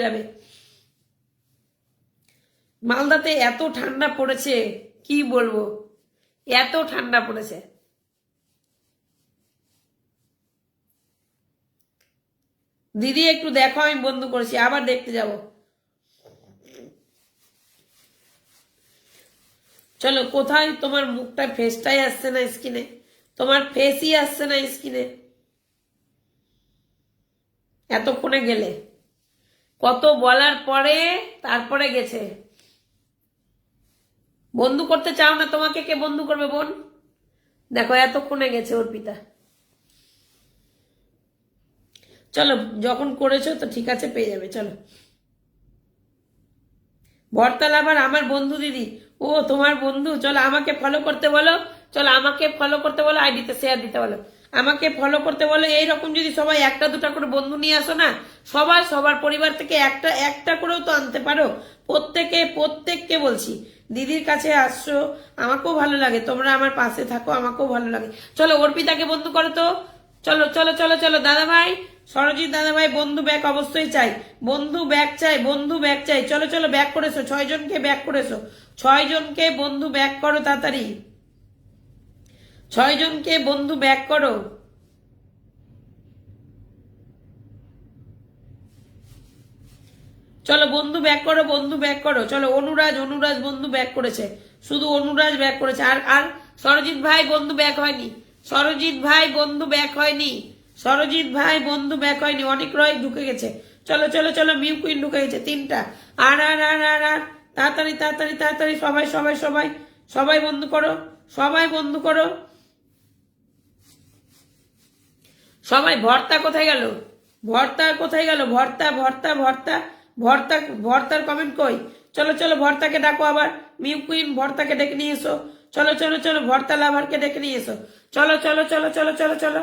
যাবে। মালদাতে এত ঠান্ডা পড়েছে কি বলবো, এত ঠান্ডা পড়েছে। দিদি একটু দেখো, আমি বন্ধ করেছি, আবার দেখতে যাব। চলো, কোথায় তোমার মুখটা, ফেসটাই আসছে না স্ক্রিনে, তোমার ফেসই আসছে না স্ক্রিনে। এতক্ষণে গেলে, কত বলার পরে তারপরে গেছে। বন্ধু করতে চাও না, তোমাকে কে বন্ধু করবে বোন? দেখো এতক্ষণে গেছে অর্পিতা। চলো, যখন করেছো তো ঠিক আছে, পেয়ে যাবে। চলো, ভরতাল আবার আমার বন্ধু দিদি। ও তোমার বন্ধু, চলো আমাকে ফলো করতে বলো। চলো আমাকে ফলো করতে বলো, আইডিতে শেয়ার দিতে বলো, আমাকে ফলো করতে বলো। এইরকম যদি সবাই একটা দুটা করে বন্ধু নিয়ে আসো না, সবাই সবার পরিবার থেকে একটা একটা করেও তো আনতে পারো। প্রত্যেককে বলছি, দিদির কাছে আসছো, আমাকেও ভালো লাগে, তোমরা আমার পাশে থাকো, আমাকেও ভালো লাগে। চলো অর্পিতাকে বন্ধু করো তো। চলো চলো চলো চলো, দাদা ভাই সরজিৎ দাদা ভাই, বন্ধু ব্যাক অবশ্যই চাই, বন্ধু ব্যাক চাই, বন্ধু ব্যাক চাই। চলো চলো, ব্যাক করেছো 6 জনকে, ব্যাক করেছো 6 জনকে, বন্ধু ব্যাক করো তাড়াতাড়ি, 6 জনকে বন্ধু ব্যাক করো। চলো বন্ধু ব্যাক করো, বন্ধু ব্যাক করো। চলো অনুরাজ, অনুরাজ বন্ধু ব্যাক করেছে, শুধু অনুরাজ ব্যাক করেছে। আর আর সরজিৎ ভাই বন্ধু ব্যাক হয়নি, সরজিৎ ভাই বন্ধু ব্যাক হয়নি, সরজিৎ ভাই বন্ধু ব্যাক হয়নি। অনেক রয় ঢুকে গেছে। চলো চলো চলো, মিউ কুইন ঢুকে গেছে 3টা। আর আর আর আর আর তাড়াতাড়ি তাড়াতাড়ি তাড়াতাড়ি, সবাই সবাই সবাই সবাই বন্ধু করো, সবাই বন্ধু করো, সবাই। ভর্তা কোথায় গেল, ভর্তা কোথায় গেল, ভর্তা ভর্তা ভর্তা ভর্তা, ভর্তার কমেন্ট কই? চলো চলো, ভর্তাকে ডাকো আবার, মিউ কুইন ভর্তাকে ডেকে নিয়ে এসো। চলো চলো চলো, ভর্তা লাভারকে ডেকে নিয়ে এসো। চলো চলো চলো চলো চলো চলো,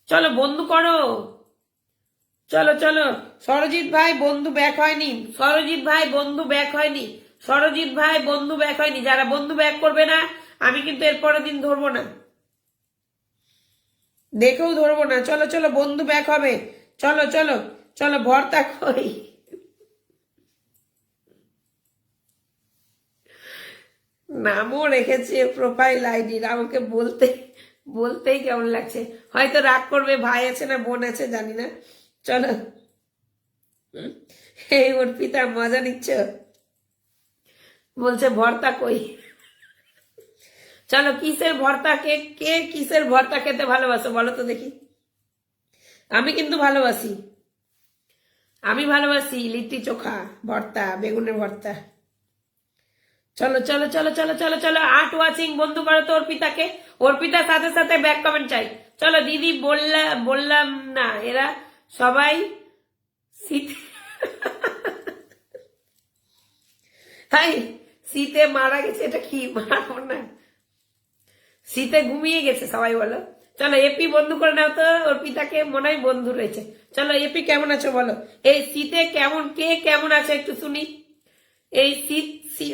চলো বন্ধু করো। চলো চলো, সরজিৎ ভাই বন্ধু ব্যাক হয়নি, সরজিৎ ভাই বন্ধু ব্যাক হয়নি, সরজিৎ ভাই বন্ধু ব্যাক হয়নি। যারা বন্ধু ব্যাক করবে না, আমি কিন্তু এরপরের দিন ধরবো না, দেখেও ধরবো না। চলো চলো, বন্ধু ব্যাক হবে। চলো চলো চলো, ভর্তা কই? নামও রেখেছে প্রোফাইল আইডির, আমাকে বলতে বলতেই কেমন লাগছে। হয়তো রাগ করবে, ভাই আছে না বোন আছে জানি না। চলো, এই অর্পিতা মজা নিচ্ছ, বলছে ভর্তা কই? চলো, কিসের ভর্তা, কে কে কিসের ভর্তা খেতে ভালোবাসো বলো তো দেখি। আমি কিন্তু ভালোবাসি, আমি ভালোবাসি লিট্টি চোখা, ভর্তা, বেগুনের ভর্তা। চলো চলো চলো চলো চলো চলো, আর্ট ওয়াচিং বন্ধু করো তো অর্পিতাকে, অর্পিতার সাথে সাথে ব্যাক কমেন্ট চাই। চলো দিদি বললাম না, এরা সবাই শীতে তাই শীতে মারা গেছে, এটা কি মারবো না, শীতে ঘুমিয়ে গেছে সবাই বলো। চলো এপি বন্ধু করে নাও তো অর্পিতাকে, মনে হয় বন্ধু রয়েছে। চলো এপি কেমন আছো বলো, এই শীতে কেমন, কে কেমন আছে একটু শুনি। এই শীত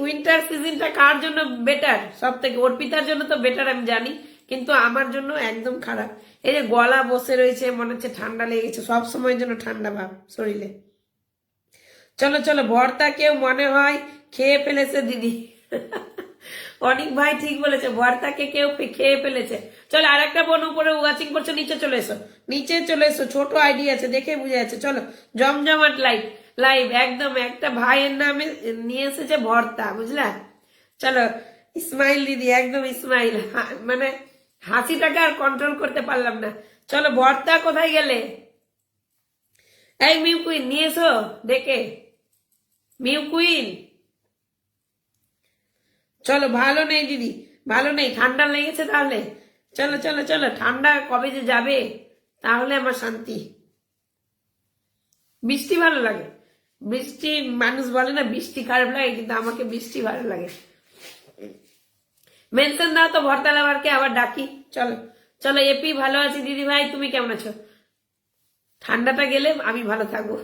উইন্টার সিজনটা কার জন্য বেটার? সব থেকে অর্পিতার জন্য তো বেটার আমি জানি, কিন্তু আমার জন্য একদম খারাপ। এই যে গলা বসে রয়েছে, মনে হচ্ছে ঠান্ডা লেগেছে, সব সময়ের জন্য ঠান্ডা ভাব শরীরে। চলো চলো, ভর্তা কেউ মনে হয় খেয়ে ফেলেছে দিদি। অনেক ভাই ঠিক বলেছে, ভর্তাকে কেউ খেয়ে ফেলেছে। চলো আরেকটা বোন উপরে ওয়াচিং করছো, নিচে চলে এসো, নিচে চলে এসো, ছোট আইডি আছে দেখে বুঝে যাচ্ছে। চলো, জমজমাট লাইভ, লাইভ একদম, একটা ভাইয়ের নামে নিয়ে এসেছে ভর্তা, বুঝলা। চলো ইসমাইল দিদি, একদম ইসমাইল, মানে হাসিটাকে আর কন্ট্রোল করতে পারলাম না। চলো ভর্তা কোথায় গেলে? এই মিউ কুইন নিয়ে এসো ডেকে, মিউ কুইন। চলো, ভালো নেই দিদি, ভালো নেই, ঠান্ডা লেগেছে তাহলে। চলো চলো চলো, ঠান্ডা কবে যে যাবে তাহলে আমার শান্তি। বৃষ্টি ভালো লাগে, বৃষ্টি, মানুষ বলে না বৃষ্টি খারাপ লাগে, কিন্তু আমাকে বৃষ্টি ভালো লাগে। মেনশন দাও তো ভর্তা লাভারকে, আবার ডাকি। চলো চলো, এপি ভালো আছি দিদি ভাই, তুমি কেমন আছো? ঠান্ডাটা গেলে আমি ভালো থাকবো।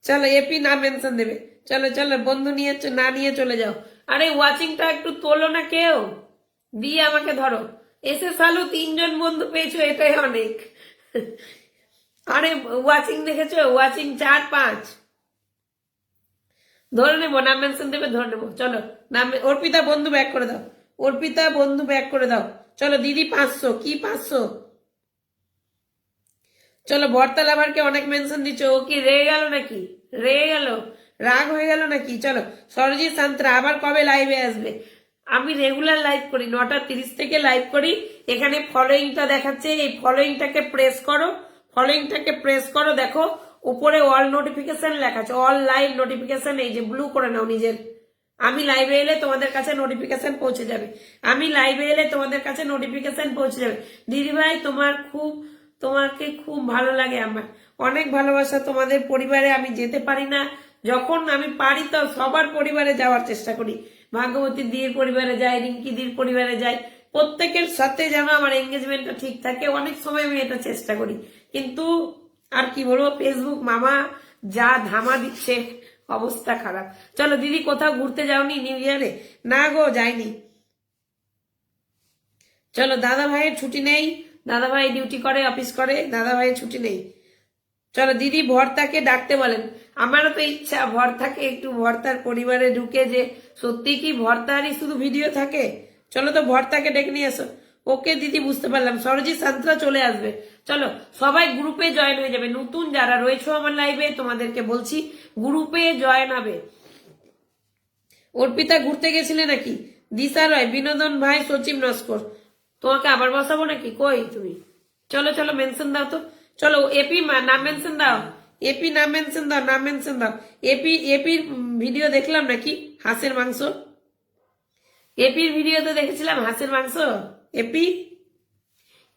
চলো এপি না মেনশন দেবে। চলো চলো, বন্ধু নিয়ে না নিয়ে চলে যাও। আরে ওয়াচিংটা একটু তোলো না কেউ, দিয়ে আমাকে ধরো, এসে সালু 3 জন বন্ধু পেয়েছো, এটাই অনেক। আরে ওয়াচিং দেখেছো, ওয়াচিং 4-5, ধরে নেবো, নাম মেনশন দেবে, ধরে নেবো। চলো নাম, অর্পিতা বন্ধু ব্যাক করে দাও, অর্পিতা বন্ধু ব্যাক করে দাও। চলো দিদি 500, কি 500? চলো ভরতাল আবারকে অনেক মেনশন দিচ্ছ, ও কি রেগে গেল নাকি? রেগে গেল, রাগ হয়ে গেল নাকি? চলো সরজিৎ সান্ত্রা আবার কবে লাইভে আসবে? আমি রেগুলার লাইভ করি, 9টা 30 থেকে লাইভ করি। এখানে ফলোইংটা দেখাচ্ছে, এই ফলোইংটাকে প্রেস করো, ফলোইংটাকে প্রেস করো, দেখো উপরে অল নোটিফিকেশন লেখা আছে, অল লাইভ নোটিফিকেশন, এই যে ব্লু করে নাও নিজের। আমি লাইভে এলে তোমাদের কাছে নোটিফিকেশন পৌঁছে যাবে, আমি লাইভে এলে তোমাদের কাছে নোটিফিকেশন পৌঁছে যাবে। দিদি ভাই তোমাকে খুব ভালো লাগে, আমার অনেক ভালোবাসা তোমাদের পরিবারে। আমি যেতে পারি না, যখন আমি পারি তো সবার পরিবারে যাওয়ার চেষ্টা করি। ভাগ্যবতী দিদির পরিবারে যাই, রিঙ্কি দিদির পরিবারে যাই, প্রত্যেকের সাথে যেন আমার এঙ্গেজমেন্টটা ঠিক থাকে। অনেক সময় আমি এটা চেষ্টা করি, কিন্তু আর কি বলবো, ফেসবুক মামা যা ধামা দিচ্ছে, অবস্থা খারাপ। চলো দিদি, কোথাও ঘুরতে যাওনি নিউ ইয়ারে? না গো, যাইনি। চলো, দাদা ভাইয়ের ছুটি নেই, দাদা ভাই ডিউটি করে, অফিস করে, দাদা ভাইয়ের ছুটি নেই। চলো দিদি ভর্তাকে ডাকতে বলেন। আমারও তো ইচ্ছা ভর্তাকে একটু, ভর্তার পরিবারে ঢুকে, যে সত্যি কি ভর্তারই শুধু ভিডিও থাকে? চলো তো ভর্তাকে ডেকে নিয়ে এসো। ওকে দিদি, বুঝতে পারলাম, সরজিৎ সান্ত্রা চলে আসবে। চলো সবাই গ্রুপে জয়েন হয়ে যাবে, নতুন যারা রয়েছে আমার লাইভে তোমাদেরকে বলছি, গ্রুপে জয়েন হবে। অর্পিতা ঘুরতে গেছিলে নাকি? দিশা রয়, বিনোদন ভাই, সচিব নস্কর। তোমাকে আবার বসাবো নাকি? কই তুমি? চলো চলো মেনশন দাও তো। চলো এপি নাম মেনশন দাও, এপি নাম মেনশন দাও, নাম মেনশন দাও। এপির ভিডিও দেখলাম নাকি, হাঁসের মাংস? এপির ভিডিওতে দেখেছিলাম হাঁসের মাংস, এপি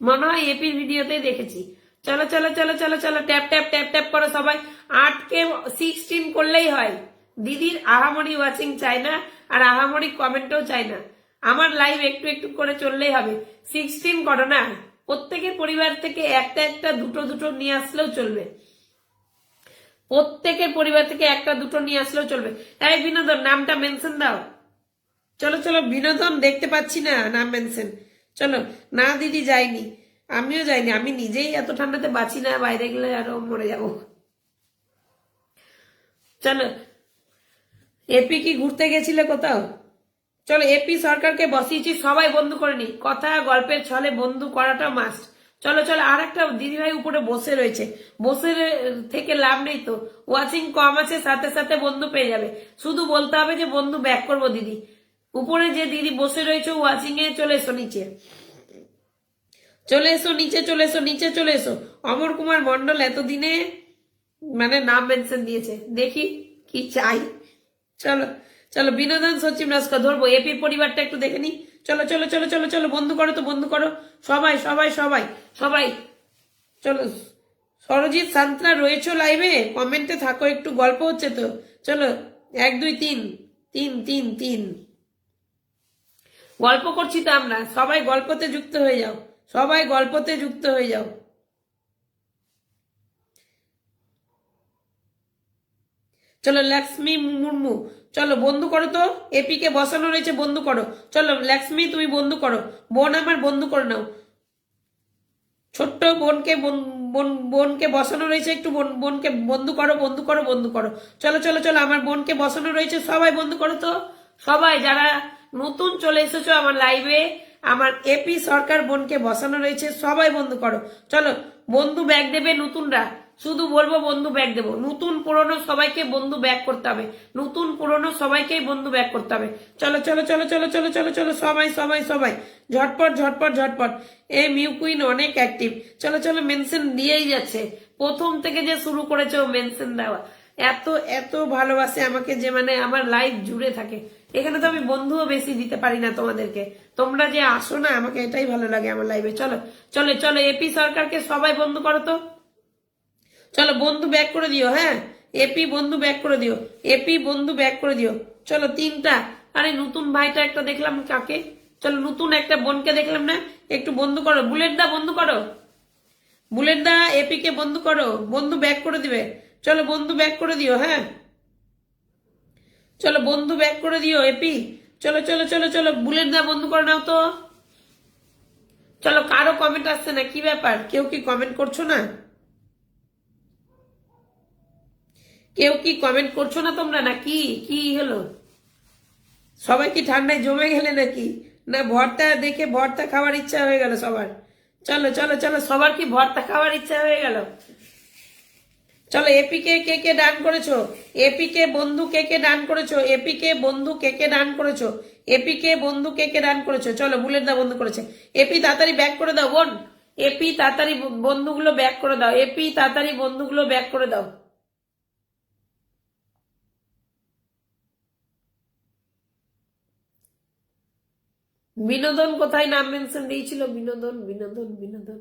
মনে হয় এপির ভিডিওতে দেখেছি। চলো চলো চলো চলো চলো, ট্যাপ ট্যাপ ট্যাপ ট্যাপ করো সবাই। 8কে 16 করলেই হয়। দিদির আহামরি ওয়াচিং চাই না, আর আহামরি কমেন্টও চাই না, আমার লাইভ একটু একটু করে চললেই হবে। 16 করো না, প্রত্যেকের পরিবার থেকে একটা একটা দুটো দুটো নিয়ে আসলেও চলবে, প্রত্যেকের পরিবার থেকে একটা দুটো নিয়ে আসলেও চলবে। এই বিনোদন, নামটা মেনশন দাও। চলো চলো বিনোদন, দেখতে পাচ্ছি না নাম মেনশন। চলো, না দিদি যাইনি, আমিও যাইনি, আমি নিজেই এত ঠান্ডাতে বাঁচি না, বাইরে গেলে আরো মরে যাব। চলো, এপি কি ঘুরতে গেছিলে কোথাও? চলো, এপি সরকারকে বসিয়েছি, সবাই বন্ধু করে নি, কথা গল্পের ছলে বন্ধু করাটা মাস্ট। চলো চলো, আর একটা দিদিভাই উপরে বসে রয়েছে, বসে থেকে লাভ নেই তো, ওয়াচিং কম আছে, সাথে সাথে বন্ধু পেয়ে যাবে, শুধু বলতে হবে যে বন্ধু ব্যাক করবো দিদি। উপরে যে দিদি বসে রয়েছে ওয়াচিং এ, চলে এসো নিচে, চলে এসো নিচে, চলে এসো নিচে, চলে এসো। অমর কুমার মন্ডল এতদিনে মানে নাম মেনশন দিয়েছে, দেখি কি চাই। চলো চলো, বিনোদন সচিব নস্কর ধরবো, এপির পরিবারটা একটু দেখে নি। চলো চলো চলো চলো চলো, বন্ধু করো তো, বন্ধু করো সবাই সবাই সবাই সবাই। চলো, সরজিৎ সান্ত্রা রয়েছো লাইভে? কমেন্টে থাকো, একটু গল্প হচ্ছে তো। চলো 1 2 3 3 3 3, গল্প করছি তো আমরা, সবাই গল্পতে যুক্ত হয়ে যাও, সবাই গল্পতে যুক্ত হয়ে যাও। চলো লক্ষ্মী মুর্মু, চলো বন্ধু করো তো, এপি কে বসানো রয়েছে, বন্ধু করো। চলো লক্ষ্মী, তুমি বন্ধু করো, বোন আমার বন্ধু করে নাও। ছোট্ট বোনকে বোনকে বসানো রয়েছে, একটু বোনকে বন্ধু করো, বন্ধু করো, বন্ধু করো। চলো চলো চলো, আমার বোনকে বসানো রয়েছে, সবাই বন্ধু করো তো। সবাই যারা নতুন চলে এসেছো আমার লাইভে, আমার এপি সরকার বোনকে বসানো রয়েছে, সবাই বন্ধু করো। চলো, বন্ধু ব্যাগ দেবে নতুনরা, শুধু বলবো বন্ধু ব্যাগ দেবো, নতুন পুরনো সবাইকে বন্ধু ব্যাগ করতে হবে, নতুন পুরনো সবাইকেই বন্ধু ব্যাগ করতে হবে। চলো চলো চলো চলো চলো চলো চলো, সবাই সবাই সবাই, ঝটপট ঝটপট ঝটপট। এই মিউ কুইন অনেক অ্যাক্টিভ। চলো চলো, মেনশন দিয়েই যাচ্ছে, প্রথম থেকে যে শুরু করেছে ও মেনশন দেওয়া, এত এত ভালোবাসে আমাকে যে মানে আমার লাইফ জুড়ে থাকে। এখানে তো আমি বন্ধুও বেশি দিতে পারি না তোমাদেরকে, তোমরা যে আসো না, আমাকে এটাই ভালো লাগে আমার লাইফে। চলো চলো চলো, এপি সরকারকে সবাই বন্ধু করো তো। চলো বন্ধু ব্যাক করে দিও, হ্যাঁ এপি বন্ধু ব্যাক করে দিও, এপি বন্ধু ব্যাক করে দিও। চলো 3টা। আরে নতুন ভাইটা একটা দেখলাম, কাকে? চলো নতুন একটা বোনকে দেখলাম না, একটু বন্ধু করো। বুলেট দা বন্ধু করো, বুলেট দা এপি কে বন্ধু করো, বন্ধু ব্যাক করে দিবে। চলো বন্ধু ব্যাক করে দিও, হ্যাঁ চলো বন্ধু ব্যাক করে দিও এপি। চলো চলো চলো চলো, বুলেট দা বন্ধ করে নাও তো। চলো, কারো কমেন্ট আসছে না, কি ব্যাপার? কেউ কি কমেন্ট করছো না? কেউ কি কমেন্ট করছো না তোমরা? না কি কি হলো? সবাই কি ঠান্ডায় জমে গেলে নাকি? না ভর্তা দেখে ভর্তা খাওয়ার ইচ্ছা হয়ে গেল সবার? চলো চলো চলো, সবার কি ভর্তা খাওয়ার ইচ্ছা হয়ে গেল? চলো, এপিকে কে কে ডান করেছো? এপিকে বন্ধু কে কে ডান করেছো? এপিকে বন্ধু কে কে ডান করেছো? এপিকে বন্ধু কে কে ডান করেছো? চলো, বুলেট দা বন্ধু করেছে। এপি তাড়াতাড়ি ব্যাক করে দাও বোন। এপি তাড়াতাড়ি বন্ধুগুলো ব্যাক করে দাও। এপি তাড়াতাড়ি বন্ধুগুলো ব্যাক করে দাও। বিনোদন কোথায় নাম মেনশন দিয়েছিল? বিনোদন বিনোদন বিনোদন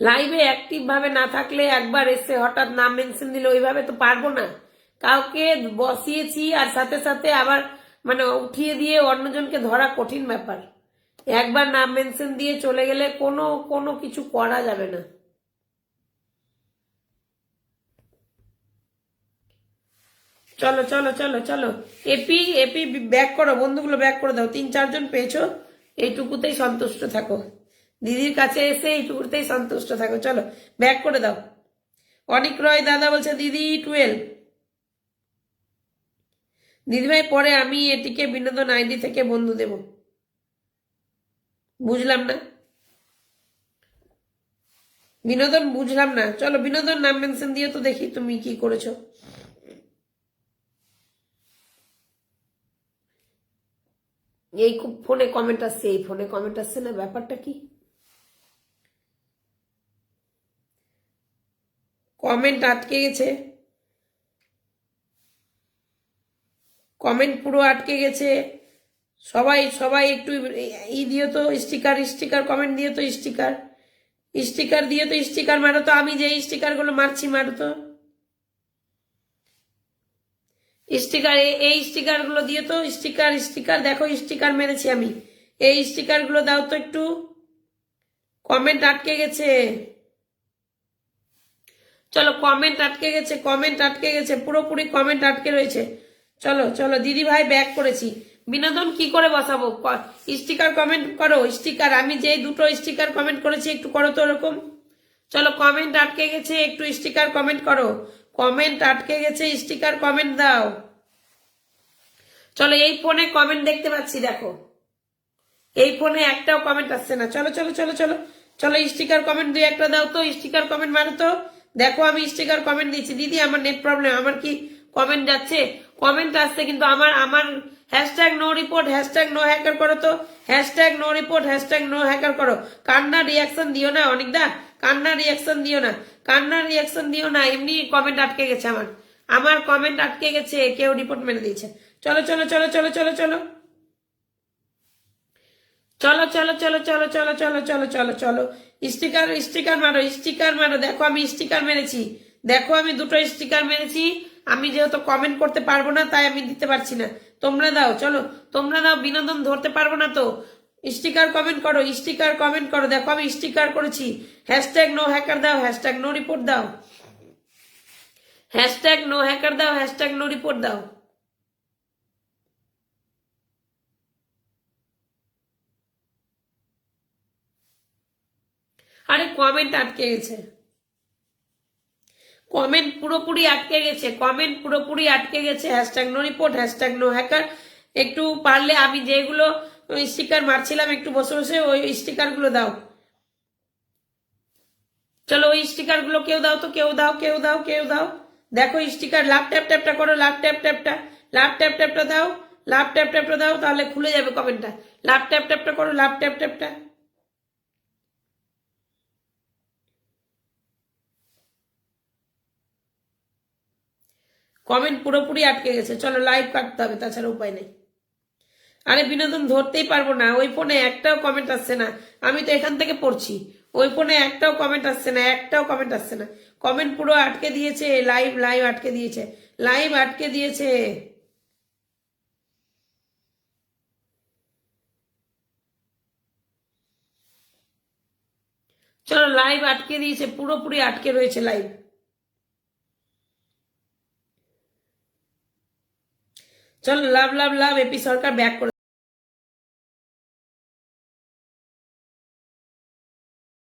লাইভে অ্যাক্টিভ ভাবে না থাকলে একবার এসে হঠাৎ নাম মেনশন দিলে ওইভাবে তো পারবো না। কাউকে বসিয়েছি আর সাথে সাথে আবার মানে উঠিয়ে দিয়ে অন্যজনকে ধরা কঠিন ব্যাপার। একবার নাম মেনশন দিয়ে চলে গেলে কোনো কোনো কিছু করা যাবে না। চলো চলো চলো চলো, এপি এপি ব্যাক করো, বন্ধুগুলো ব্যাক করে দাও। 3-4 জন পেয়েছো, এইটুকুতেই সন্তুষ্ট থাকো। দিদির কাছে এসে এইটুকুতেই সন্তুষ্ট থাকো। চলো, ব্যাক করে দাও। অনিক রয় দাদা বলছে দিদি 12। দিদিভাই পরে আমি এটিকে বিনোদন আইডি থেকে বন্ধু দেব। বুঝলাম না বিনোদন, বুঝলাম না। চলো, বিনোদন নাম মেনশন দিয়ে তো দেখি তুমি কি করেছো। এই খুব ফোনে কমেন্ট আসছে, এই ফোনে কমেন্ট আসছে না, ব্যাপারটা কি? কমেন্ট আটকে গেছে, কমেন্ট পুরো আটকে গেছে। সবাই সবাই একটু ই দিও তো, স্টিকার স্টিকার কমেন্ট দিয়ে তো, স্টিকার স্টিকার দিয়ে তো, স্টিকার মারো তো। আমি যে স্টিকার গুলো মারছি মারো তো স্টিকার। এই স্টিকার গুলো দিয়ে তো, স্টিকার স্টিকার দেখো, স্টিকার মেরেছি আমি। এই স্টিকার গুলো দাও তো একটু। কমেন্ট আটকে গেছে। চলো, কমেন্ট আটকে গেছে, কমেন্ট আটকে গেছে, পুরোপুরি কমেন্ট আটকে রয়েছে। চলো চলো, দিদি ভাই ব্যাক করেছি। বিনোদন কি করে বসাবো? স্টিকার কমেন্ট করো, স্টিকার। আমি যে দুটো স্টিকার কমেন্ট করেছি একটু করো তো ওরকম। চলো, কমেন্ট আটকে গেছে, একটু স্টিকার কমেন্ট করো। কমেন্ট আটকে গেছে, স্টিকার কমেন্ট দাও। চলো, এই ফোনে কমেন্ট দেখতে পাচ্ছি, দেখো এই ফোনে একটাও কমেন্ট আসছে না। চলো চলো চলো চলো চলো, স্টিকার কমেন্ট দিয়ে একটা দাও তো, স্টিকার কমেন্ট মারো তো। দেখো আমি স্টিকার কমেন্ট দিচ্ছি। দিদি আমার নেট প্রবলেম, আমার কি কমেন্ট যাচ্ছে? কমেন্ট আসছে কিন্তু আমার আমার hashtag no report, hashtag no hacker করো তো। Hashtag no report, hashtag no hacker করো। কান্নার রিয়াকশন দিও না অনিকদা, কান্নার রিয়াকশন দিও না, কান্নার রিয়াকশন দিও না। এমনি কমেন্ট আটকে গেছে আমার, আমার কমেন্ট আটকে গেছে, কেউ রিপোর্ট মেরে দিয়েছে। চলো চলো চলো চলো চলো চলো চলো চলো চলো চলো চলো চলো চলো চলো চলো, স্টিকার স্টিকার মারো, স্টিকার মারো। দেখো আমি স্টিকার মেরেছি, দেখো আমি দুটো স্টিকার মেরেছি। আমি যেহেতু কমেন্ট করতে পারবো না তাই আমি দিতে পারছি না। তোমরা দাও, চলো তোমরা দাও। বিনোদন ধরতে পারবো না তো। স্টিকার কমেন্ট করো, স্টিকার কমেন্ট করো। দেখো আমি স্টিকার করেছি। হ্যাশট্যাগ নো হ্যাকার দাও, হ্যাশট্যাগ নো রিপোর্ট দাও। হ্যাশট্যাগ নো হ্যাকার দাও, হ্যাশট্যাগ নো রিপোর্ট দাও। আরে কমেন্ট আটকে গেছে, কমেন্ট পুরোপুরি আটকে গেছে, কমেন্ট পুরোপুরি আটকে গেছে। Hashtag no report, hashtag no hacker. একটু পারলে আমি যেগুলো স্টিকার মারছিলাম একটু বসে বসে ওই স্টিকার গুলো দাও। চলো, ওই স্টিকার গুলো কেউ দাও তো, কেউ দাও, কেউ দাও, কেউ দাও। দেখো স্টিকার লাভ ট্যাপ ট্যাপটা করো, লাভ ট্যাপ ট্যাপটা, লাভ ট্যাপ ট্যাপটা দাও, লাভ ট্যাপ ট্যাপটা দাও, তাহলে খুলে যাবে কমেন্টটা। লাভ ট্যাপ ট্যাপটা করো, লাভ ট্যাপ ট্যাপটা। কমেন্ট পুরোপুরি আটকে গেছে। চলো, লাইভ কাটতে হবে, তাছাড়া উপায় নেই। আরে বিনোদন ধরতেই পারবো না, ওই ফোনে একটাও কমেন্ট আসছে না। আমি তো এখান থেকে পড়ছি, ওই ফোনে একটাও কমেন্ট আসছে না, একটাও কমেন্ট আসছে না। কমেন্ট পুরো আটকে দিয়েছে, লাইভ লাইভ আটকে দিয়েছে, লাইভ আটকে দিয়েছে। চলো, লাইভ আটকে দিয়েছে, পুরোপুরি আটকে রয়েছে লাইভ। চলো লাভ লাভ লাভ, এপি সরকার ব্যাক করে